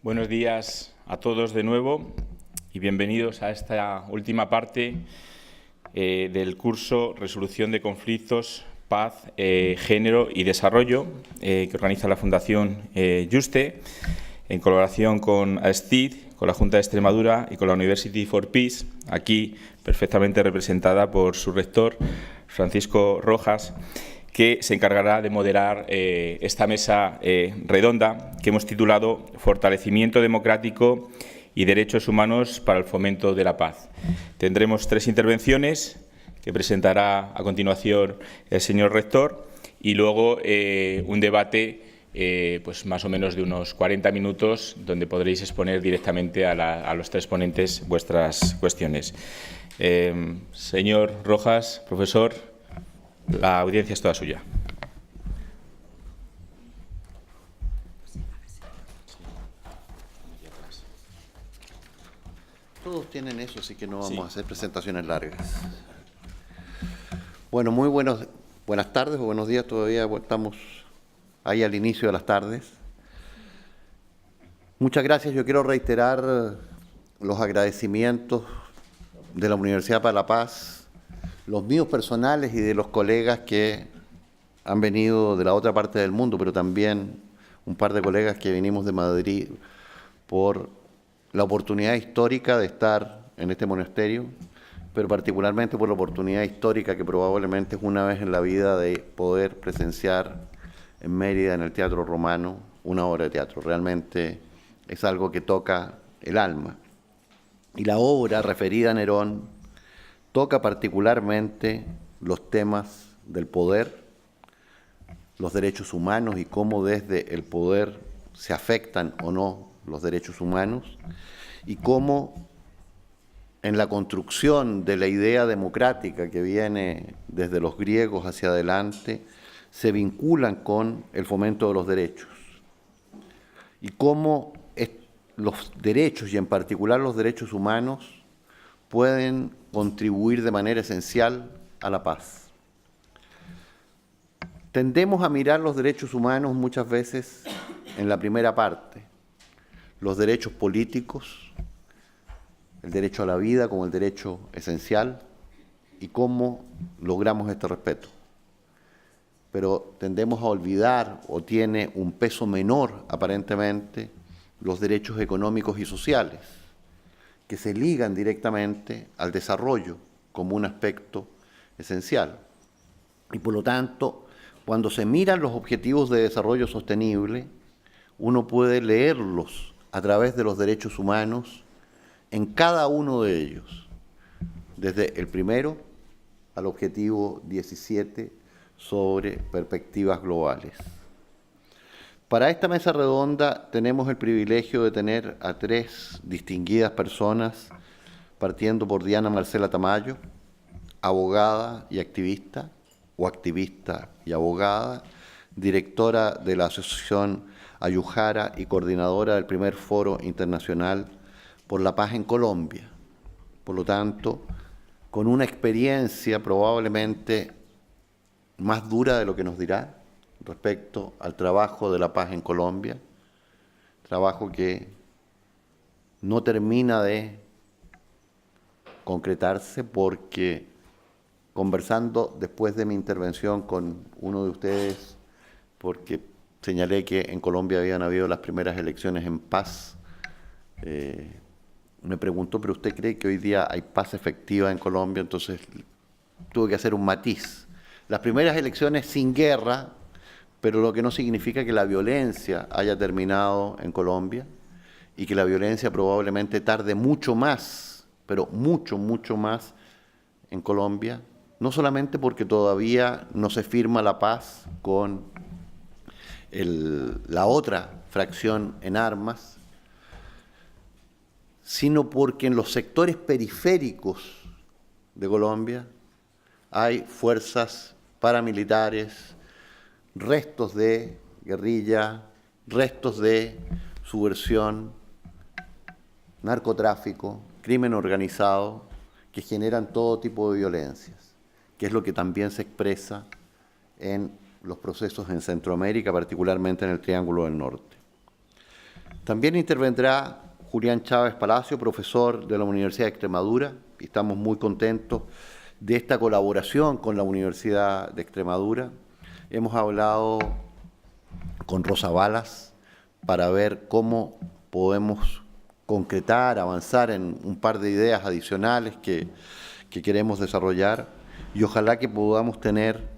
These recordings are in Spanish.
Buenos días a todos de nuevo y bienvenidos a esta última parte del curso Resolución de Conflictos, Paz, Género y Desarrollo que organiza la Fundación Juste en colaboración con AESTID, con la Junta de Extremadura y con la University for Peace, aquí perfectamente representada por su rector, Francisco Rojas, que se encargará de moderar esta mesa redonda que hemos titulado Fortalecimiento democrático y derechos humanos para el fomento de la paz. Tendremos 3 intervenciones que presentará a continuación el señor rector y luego un debate pues más o menos de unos 40 minutos donde podréis exponer directamente a los 3 ponentes vuestras cuestiones. Señor Rojas, profesor, la audiencia es toda suya. Todos tienen eso, así que no vamos a hacer presentaciones largas. Bueno, muy buenas tardes o buenos días, todavía estamos ahí al inicio de las tardes. Muchas gracias, yo quiero reiterar los agradecimientos de la Universidad para la Paz, los míos personales y de los colegas que han venido de la otra parte del mundo, pero también un par de colegas que venimos de Madrid por la oportunidad histórica de estar en este monasterio, pero particularmente por la oportunidad histórica que probablemente es una vez en la vida de poder presenciar en Mérida, en el Teatro Romano, una obra de teatro. Realmente es algo que toca el alma. Y la obra referida a Nerón toca particularmente los temas del poder, los derechos humanos y cómo desde el poder se afectan o no los derechos humanos y cómo en la construcción de la idea democrática que viene desde los griegos hacia adelante se vinculan con el fomento de los derechos y cómo los derechos y en particular los derechos humanos pueden contribuir de manera esencial a la paz. Tendemos a mirar los derechos humanos muchas veces en la primera parte, los derechos políticos, el derecho a la vida como el derecho esencial y cómo logramos este respeto. Pero tendemos a olvidar o tiene un peso menor aparentemente los derechos económicos y sociales, que se ligan directamente al desarrollo como un aspecto esencial. Y por lo tanto, cuando se miran los objetivos de desarrollo sostenible, uno puede leerlos a través de los derechos humanos en cada uno de ellos, desde el primero al objetivo 17 sobre perspectivas globales. Para esta mesa redonda tenemos el privilegio de tener a 3 distinguidas personas, partiendo por Diana Marcela Tamayo, abogada y activista, o activista y abogada, directora de la Asociación Ayujara y coordinadora del primer Foro Internacional por la Paz en Colombia. Por lo tanto, con una experiencia probablemente más dura de lo que nos dirá, respecto al trabajo de la paz en Colombia, trabajo que no termina de concretarse porque conversando después de mi intervención con uno de ustedes, porque señalé que en Colombia habían habido las primeras elecciones en paz, me preguntó, ¿pero usted cree que hoy día hay paz efectiva en Colombia? Entonces tuve que hacer un matiz. Las primeras elecciones sin guerra, pero lo que no significa que la violencia haya terminado en Colombia y que la violencia probablemente tarde mucho más, pero mucho más en Colombia, no solamente porque todavía no se firma la paz con la otra fracción en armas, sino porque en los sectores periféricos de Colombia hay fuerzas paramilitares, restos de guerrilla, restos de subversión, narcotráfico, crimen organizado, que generan todo tipo de violencias, que es lo que también se expresa en los procesos en Centroamérica, particularmente en el Triángulo del Norte. También intervendrá Julián Chávez Palacio, profesor de la Universidad de Extremadura, y estamos muy contentos de esta colaboración con la Universidad de Extremadura. Hemos hablado con Rosa Balas para ver cómo podemos concretar, avanzar en un par de ideas adicionales que queremos desarrollar, y ojalá que podamos tener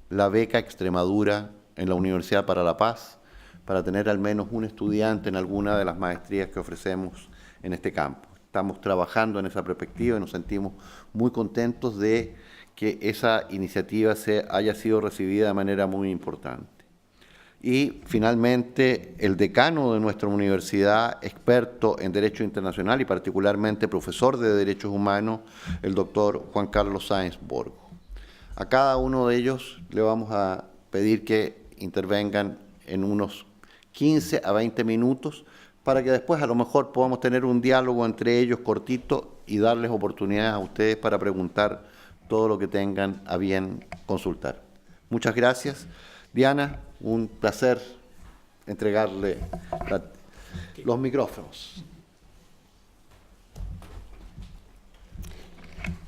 la beca Extremadura en la Universidad para la Paz, para tener al menos un estudiante en alguna de las maestrías que ofrecemos en este campo. Estamos trabajando en esa perspectiva y nos sentimos muy contentos de que esa iniciativa haya sido recibida de manera muy importante. Y finalmente, el decano de nuestra universidad, experto en Derecho Internacional y particularmente profesor de Derechos Humanos, el doctor Juan Carlos Sáenz Borgo. A cada uno de ellos le vamos a pedir que intervengan en unos 15 a 20 minutos para que después a lo mejor podamos tener un diálogo entre ellos cortito y darles oportunidades a ustedes para preguntar todo lo que tengan a bien consultar. Muchas gracias. Diana, un placer entregarle los micrófonos.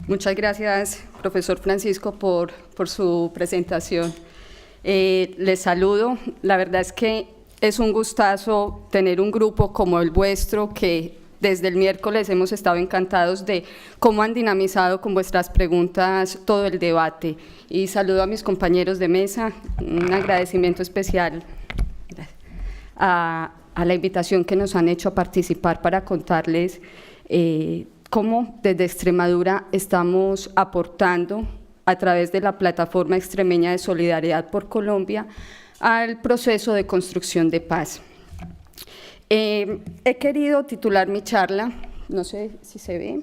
Muchas gracias, profesor Francisco, por su presentación. Les saludo. La verdad es que es un gustazo tener un grupo como el vuestro, que desde el miércoles hemos estado encantados de cómo han dinamizado con vuestras preguntas todo el debate. Y saludo a mis compañeros de mesa, un agradecimiento especial a la invitación que nos han hecho a participar para contarles cómo desde Extremadura estamos aportando a través de la Plataforma Extremeña de Solidaridad por Colombia al proceso de construcción de paz. He querido titular mi charla, no sé si se ve.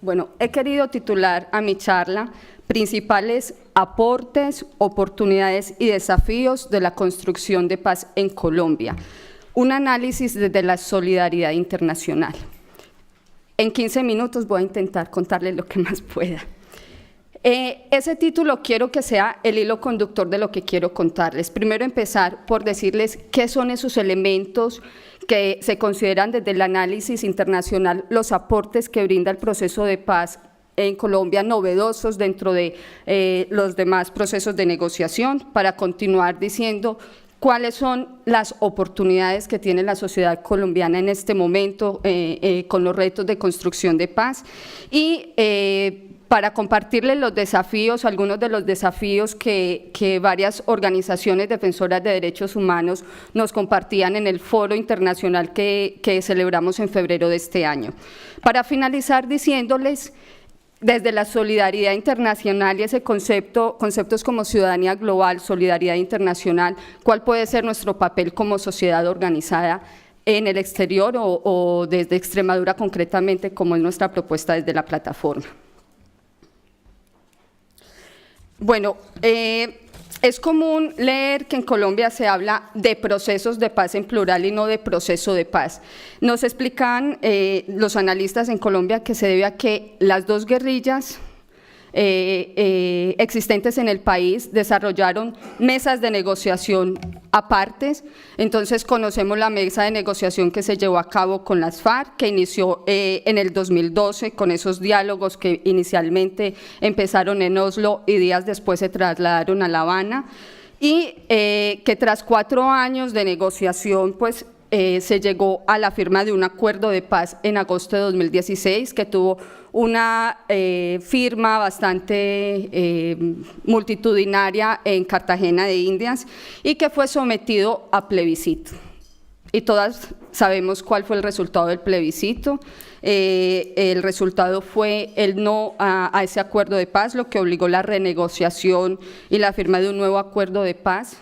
Bueno, he querido titular a mi charla Principales aportes, oportunidades y desafíos de la construcción de paz en Colombia. Un análisis desde la solidaridad internacional. En 15 minutos voy a intentar contarles lo que más pueda. Ese título quiero que sea el hilo conductor de lo que quiero contarles. Primero empezar por decirles qué son esos elementos que se consideran desde el análisis internacional los aportes que brinda el proceso de paz en Colombia, novedosos dentro de los demás procesos de negociación, para continuar diciendo cuáles son las oportunidades que tiene la sociedad colombiana en este momento con los retos de construcción de paz y para compartirles los desafíos, algunos de los desafíos que varias organizaciones defensoras de derechos humanos nos compartían en el foro internacional que celebramos en febrero de este año. Para finalizar diciéndoles, desde la solidaridad internacional y ese conceptos como ciudadanía global, solidaridad internacional, cuál puede ser nuestro papel como sociedad organizada en el exterior o desde Extremadura concretamente, como es nuestra propuesta desde la plataforma. Bueno, es común leer que en Colombia se habla de procesos de paz en plural y no de proceso de paz. Nos explican los analistas en Colombia que se debe a que las dos guerrillas existentes en el país desarrollaron mesas de negociación apartes. Entonces conocemos la mesa de negociación que se llevó a cabo con las FARC, que inició en el 2012 con esos diálogos que inicialmente empezaron en Oslo y días después se trasladaron a La Habana, y que tras 4 años de negociación pues se llegó a la firma de un acuerdo de paz en agosto de 2016 que tuvo una firma bastante multitudinaria en Cartagena de Indias y que fue sometido a plebiscito. Y todas sabemos cuál fue el resultado del plebiscito. El resultado fue el no a ese acuerdo de paz, lo que obligó la renegociación y la firma de un nuevo acuerdo de paz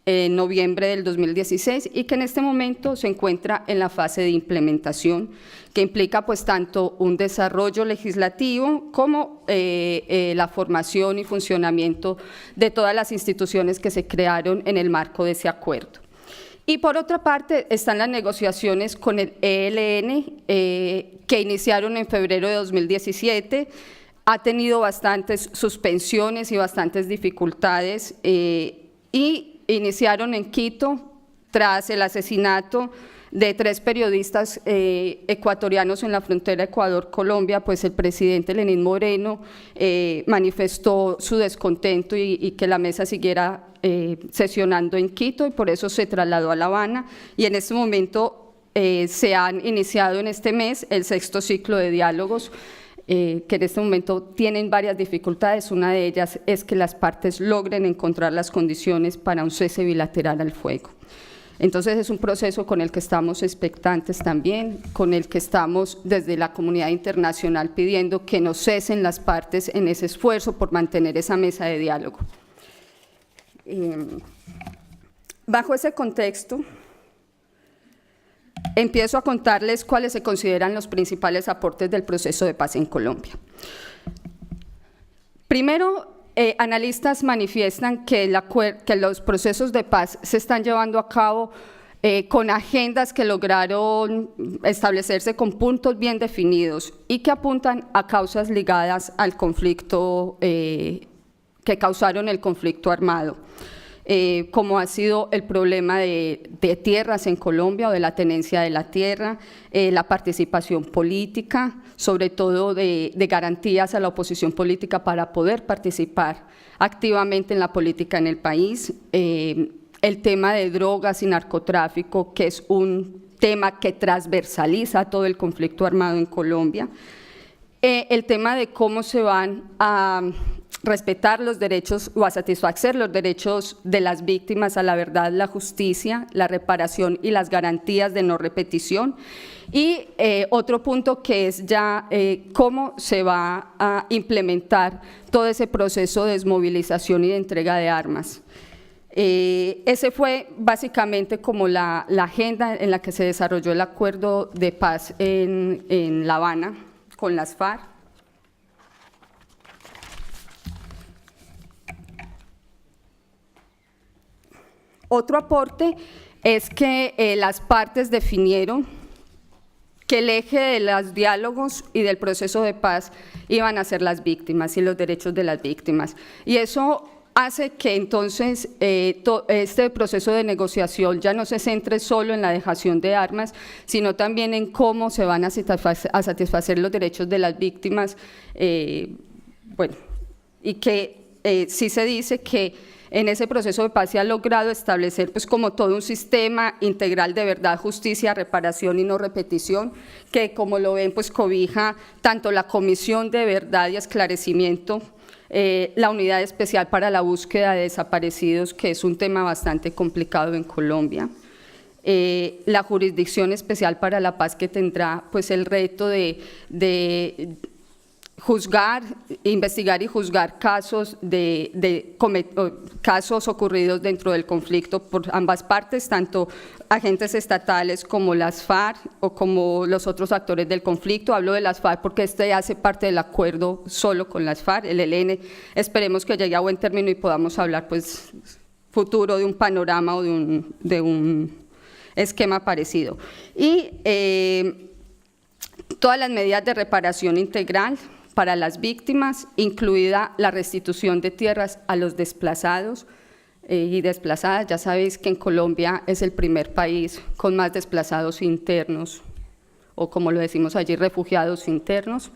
en noviembre del 2016 y que en este momento se encuentra en la fase de implementación, que implica pues tanto un desarrollo legislativo como la formación y funcionamiento de todas las instituciones que se crearon en el marco de ese acuerdo. Y por otra parte están las negociaciones con el ELN que iniciaron en febrero de 2017, ha tenido bastantes suspensiones y bastantes dificultades y iniciaron en Quito tras el asesinato de 3 periodistas ecuatorianos en la frontera Ecuador-Colombia. Pues el presidente Lenín Moreno manifestó su descontento y que la mesa siguiera sesionando en Quito, y por eso se trasladó a La Habana, y en este momento se han iniciado en este mes el 6º ciclo de diálogos, que en este momento tienen varias dificultades. Una de ellas es que las partes logren encontrar las condiciones para un cese bilateral al fuego. Entonces es un proceso con el que estamos expectantes también, con el que estamos desde la comunidad internacional pidiendo que no cesen las partes en ese esfuerzo por mantener esa mesa de diálogo. Bajo ese contexto, empiezo a contarles cuáles se consideran los principales aportes del proceso de paz en Colombia. Primero, analistas manifiestan que los procesos de paz se están llevando a cabo con agendas que lograron establecerse con puntos bien definidos y que apuntan a causas ligadas al conflicto que causaron el conflicto armado, como ha sido el problema de tierras en Colombia o de la tenencia de la tierra, la participación política, sobre todo de garantías a la oposición política para poder participar activamente en la política en el país, el tema de drogas y narcotráfico, que es un tema que transversaliza todo el conflicto armado en Colombia, el tema de cómo se van a respetar los derechos o a satisfacer los derechos de las víctimas a la verdad, la justicia, la reparación y las garantías de no repetición. Y otro punto que es ya cómo se va a implementar todo ese proceso de desmovilización y de entrega de armas. Ese fue básicamente como la agenda en la que se desarrolló el acuerdo de paz en La Habana con las FARC. Otro aporte es que las partes definieron que el eje de los diálogos y del proceso de paz iban a ser las víctimas y los derechos de las víctimas. Y eso hace que entonces este proceso de negociación ya no se centre solo en la dejación de armas, sino también en cómo se van a satisfacer los derechos de las víctimas, bueno, y que sí se dice que en ese proceso de paz se ha logrado establecer pues como todo un sistema integral de verdad, justicia, reparación y no repetición, que como lo ven pues cobija tanto la Comisión de Verdad y Esclarecimiento, la Unidad Especial para la Búsqueda de Desaparecidos, que es un tema bastante complicado en Colombia, la Jurisdicción Especial para la Paz, que tendrá pues el reto de juzgar, investigar y juzgar casos casos ocurridos dentro del conflicto por ambas partes, tanto agentes estatales como las FARC o como los otros actores del conflicto. Hablo de las FARC porque este hace parte del acuerdo solo con las FARC, el ELN. Esperemos que llegue a buen término y podamos hablar pues futuro de un panorama o de un esquema parecido. Y todas las medidas de reparación integral para las víctimas, incluida la restitución de tierras a los desplazados y desplazadas. Ya sabéis que en Colombia es el primer país con más desplazados internos, o como lo decimos allí, refugiados internos.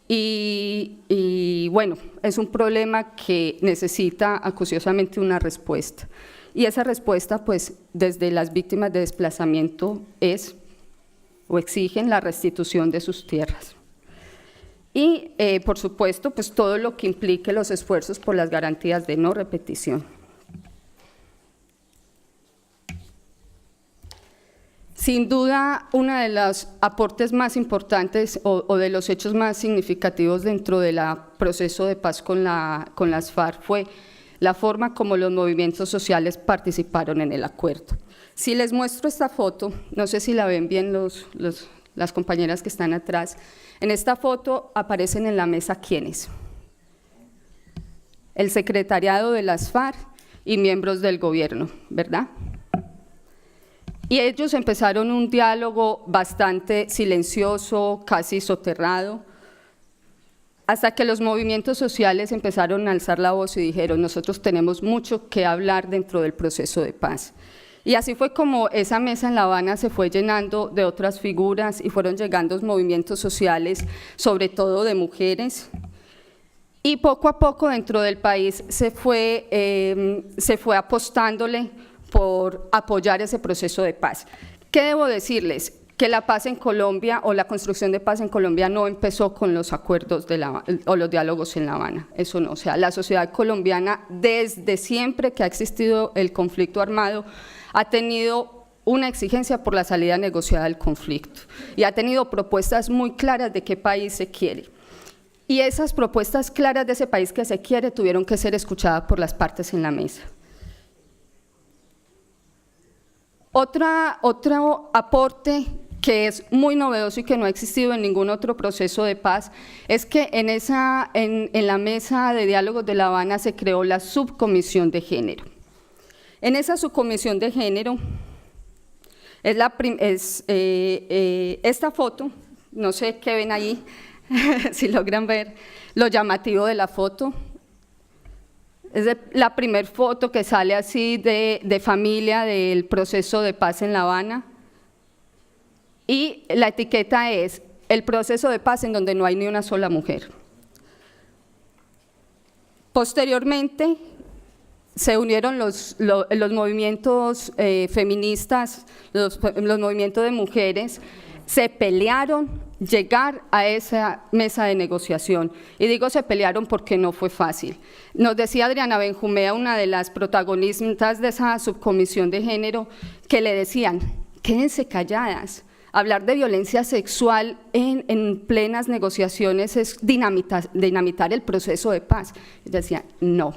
Y bueno, es un problema que necesita acuciosamente una respuesta. Y esa respuesta, pues, desde las víctimas de desplazamiento es o exigen la restitución de sus tierras. Y, por supuesto, pues todo lo que implique los esfuerzos por las garantías de no repetición. Sin duda, uno de los aportes más importantes o de los hechos más significativos dentro del proceso de paz con las FARC fue la forma como los movimientos sociales participaron en el acuerdo. Si les muestro esta foto, no sé si la ven bien las compañeras que están atrás. En esta foto aparecen en la mesa ¿quiénes? El secretariado de las FARC y miembros del gobierno, ¿verdad? Y ellos empezaron un diálogo bastante silencioso, casi soterrado, hasta que los movimientos sociales empezaron a alzar la voz y dijeron, nosotros tenemos mucho que hablar dentro del proceso de paz. Y así fue como esa mesa en La Habana se fue llenando de otras figuras y fueron llegando movimientos sociales, sobre todo de mujeres. Y poco a poco dentro del país se fue apostándole por apoyar ese proceso de paz. ¿Qué debo decirles? Que la paz en Colombia o la construcción de paz en Colombia no empezó con los acuerdos o los diálogos en La Habana, eso no, o sea, la sociedad colombiana desde siempre que ha existido el conflicto armado ha tenido una exigencia por la salida negociada del conflicto y ha tenido propuestas muy claras de qué país se quiere. Y esas propuestas claras de ese país que se quiere tuvieron que ser escuchadas por las partes en la mesa. Otro aporte que es muy novedoso y que no ha existido en ningún otro proceso de paz, es que en la mesa de diálogos de La Habana se creó la subcomisión de género. En esa subcomisión de género, esta foto, no sé qué ven ahí, si logran ver lo llamativo de la foto, es la primera foto que sale así de familia del proceso de paz en La Habana. Y la etiqueta es el proceso de paz en donde no hay ni una sola mujer. Posteriormente se unieron los movimientos feministas, los movimientos de mujeres, se pelearon llegar a esa mesa de negociación. Y digo se pelearon porque no fue fácil. Nos decía Adriana Benjumea, una de las protagonistas de esa subcomisión de género, que le decían, quédense calladas. Hablar de violencia sexual en plenas negociaciones es dinamitar el proceso de paz. Ella decía, no,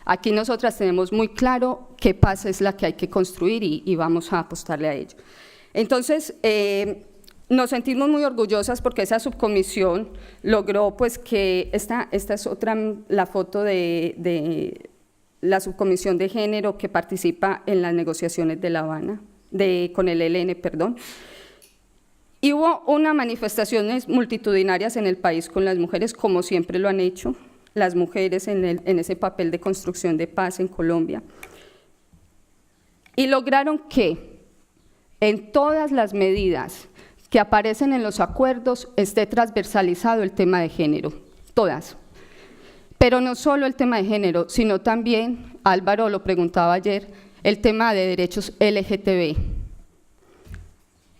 aquí nosotras tenemos muy claro qué paz es la que hay que construir y vamos a apostarle a ello. Entonces, nos sentimos muy orgullosas porque esa subcomisión logró pues que, esta es la foto de la subcomisión de género que participa en las negociaciones de La Habana, con el ELN, perdón. Y hubo unas manifestaciones multitudinarias en el país con las mujeres, como siempre lo han hecho, las mujeres en ese papel de construcción de paz en Colombia. Y lograron que en todas las medidas que aparecen en los acuerdos esté transversalizado el tema de género, todas. Pero no solo el tema de género, sino también, Álvaro lo preguntaba ayer, el tema de derechos LGTBI.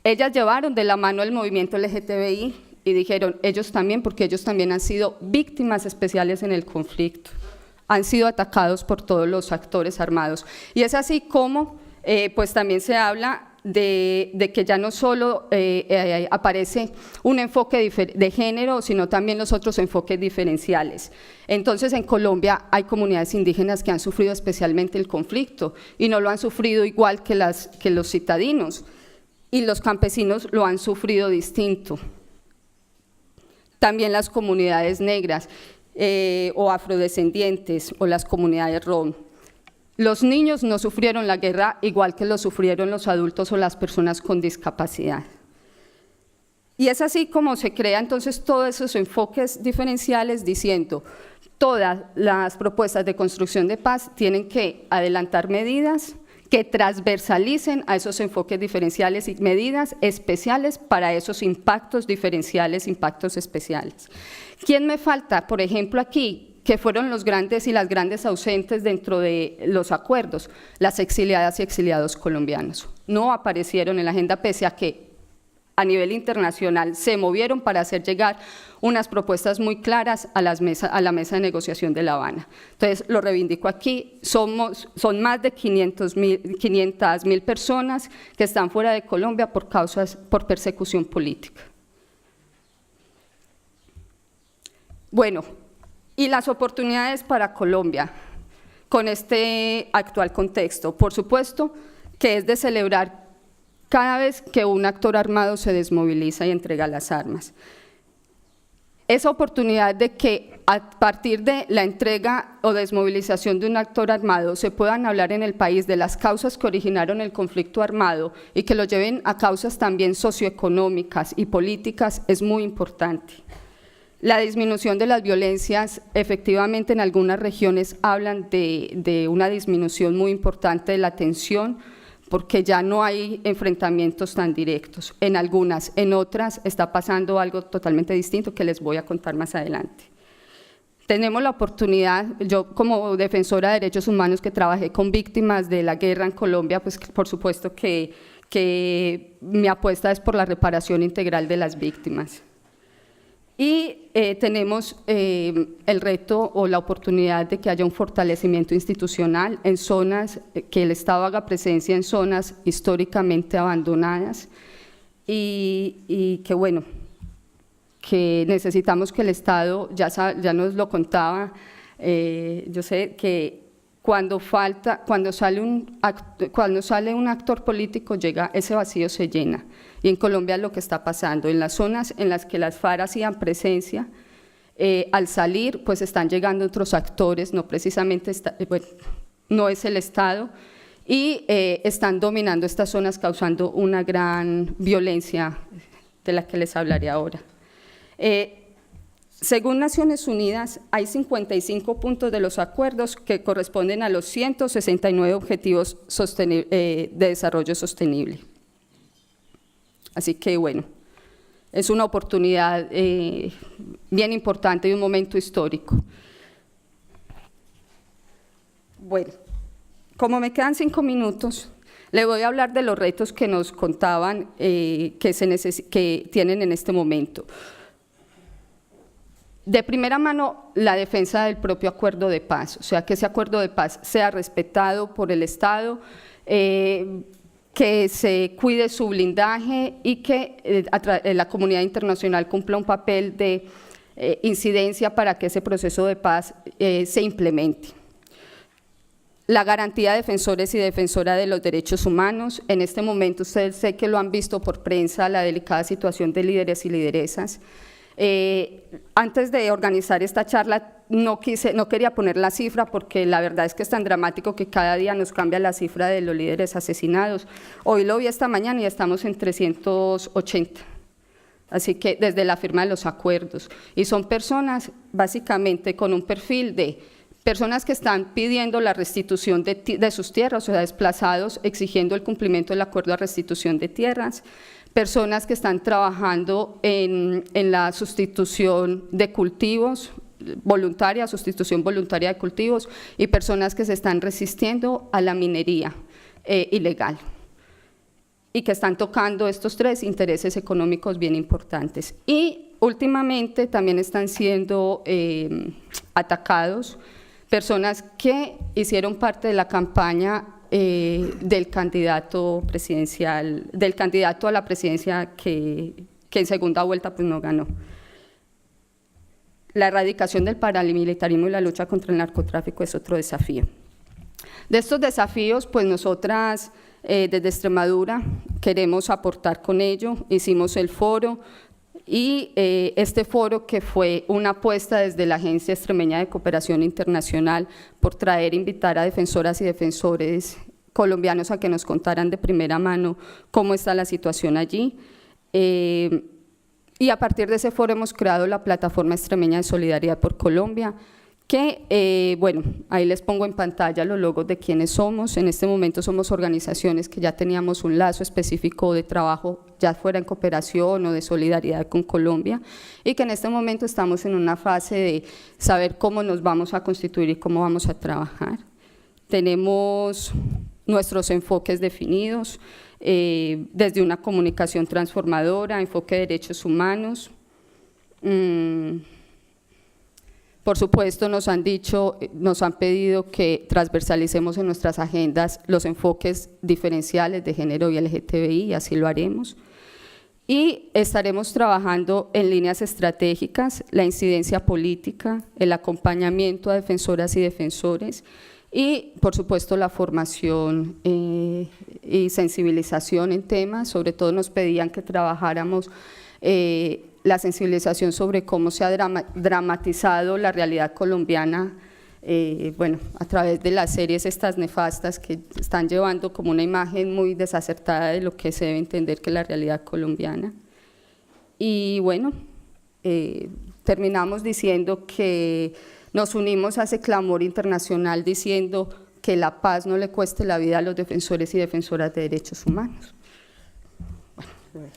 Ellas llevaron de la mano el movimiento LGTBI y dijeron, ellos también, porque ellos también han sido víctimas especiales en el conflicto, han sido atacados por todos los actores armados. Y es así como pues también se habla de que ya no solo aparece un enfoque de género, sino también los otros enfoques diferenciales. Entonces, en Colombia hay comunidades indígenas que han sufrido especialmente el conflicto y no lo han sufrido igual que los citadinos. Y los campesinos lo han sufrido distinto. También las comunidades negras o afrodescendientes o las comunidades rom. Los niños no sufrieron la guerra igual que lo sufrieron los adultos o las personas con discapacidad. Y es así como se crea entonces todos esos enfoques diferenciales diciendo todas las propuestas de construcción de paz tienen que adelantar medidas que transversalicen a esos enfoques diferenciales y medidas especiales para esos impactos diferenciales, impactos especiales. ¿Quién me falta? Por ejemplo, aquí, que fueron los grandes y las grandes ausentes dentro de los acuerdos, las exiliadas y exiliados colombianos. No aparecieron en la agenda pese a que a nivel internacional se movieron para hacer llegar unas propuestas muy claras a la mesa de negociación de La Habana. Entonces, lo reivindico aquí, son más de 500.000 personas que están fuera de Colombia por persecución política. Bueno, y las oportunidades para Colombia con este actual contexto, por supuesto que es de celebrar cada vez que un actor armado se desmoviliza y entrega las armas. Esa oportunidad de que a partir de la entrega o desmovilización de un actor armado se puedan hablar en el país de las causas que originaron el conflicto armado y que lo lleven a causas también socioeconómicas y políticas es muy importante. La disminución de las violencias, efectivamente en algunas regiones hablan de una disminución muy importante de la tensión, porque ya no hay enfrentamientos tan directos. En algunas, en otras está pasando algo totalmente distinto que les voy a contar más adelante. Tenemos la oportunidad, yo como defensora de derechos humanos que trabajé con víctimas de la guerra en Colombia, pues por supuesto que mi apuesta es por la reparación integral de las víctimas. Y tenemos el reto o la oportunidad de que haya un fortalecimiento institucional en zonas, que el Estado haga presencia en zonas históricamente abandonadas y que bueno, que necesitamos que el Estado, ya nos lo contaba, yo sé que cuando sale un actor político, ese vacío se llena. Y en Colombia es lo que está pasando. En las zonas en las que las FARC hacían presencia, al salir, pues están llegando otros actores, no precisamente, no es el Estado, y están dominando estas zonas, causando una gran violencia de la que les hablaré ahora. Según Naciones Unidas, hay 55 puntos de los acuerdos que corresponden a los 169 objetivos de desarrollo sostenible. Así que, bueno, es una oportunidad bien importante y un momento histórico. Bueno, como me quedan 5 minutos, le voy a hablar de los retos que nos contaban que tienen en este momento. De primera mano, la defensa del propio acuerdo de paz, o sea, que ese acuerdo de paz sea respetado por el Estado, que se cuide su blindaje y que la comunidad internacional cumpla un papel de incidencia para que ese proceso de paz se implemente. La garantía de defensores y defensoras de los derechos humanos. En este momento ustedes sé que lo han visto por prensa, la delicada situación de líderes y lideresas. Antes de organizar esta charla no quería poner la cifra porque la verdad es que es tan dramático que cada día nos cambia la cifra de los líderes asesinados. Hoy lo vi esta mañana y estamos en 380. Así que desde la firma de los acuerdos. Y son personas básicamente con un perfil de personas que están pidiendo la restitución de sus tierras, o sea, desplazados, exigiendo el cumplimiento del acuerdo de restitución de tierras, personas que están trabajando en la sustitución de cultivos, sustitución voluntaria de cultivos, y personas que se están resistiendo a la minería ilegal y que están tocando estos 3 intereses económicos bien importantes. Y últimamente también están siendo atacados personas que hicieron parte de la campaña del candidato a la presidencia que en segunda vuelta pues no ganó. La erradicación del paramilitarismo y la lucha contra el narcotráfico es otro desafío. De estos desafíos, pues nosotras desde Extremadura queremos aportar con ello, hicimos el foro y este foro que fue una apuesta desde la Agencia Extremeña de Cooperación Internacional por invitar a defensoras y defensores colombianos a que nos contaran de primera mano cómo está la situación allí. Y a partir de ese foro hemos creado la Plataforma Extremeña de Solidaridad por Colombia, que, bueno, ahí les pongo en pantalla los logos de quiénes somos. En este momento somos organizaciones que ya teníamos un lazo específico de trabajo, ya fuera en cooperación o de solidaridad con Colombia, y que en este momento estamos en una fase de saber cómo nos vamos a constituir y cómo vamos a trabajar. Tenemos nuestros enfoques definidos, desde una comunicación transformadora, enfoque de derechos humanos. Por supuesto, nos han pedido que transversalicemos en nuestras agendas los enfoques diferenciales de género y LGTBI, y así lo haremos. Y estaremos trabajando en líneas estratégicas, la incidencia política, el acompañamiento a defensoras y defensores, y por supuesto la formación y sensibilización en temas. Sobre todo nos pedían que trabajáramos la sensibilización sobre cómo se ha dramatizado la realidad colombiana, bueno, a través de las series estas nefastas que están llevando como una imagen muy desacertada de lo que se debe entender que es la realidad colombiana. Y bueno, terminamos diciendo que nos unimos a ese clamor internacional diciendo que la paz no le cueste la vida a los defensores y defensoras de derechos humanos. Bueno,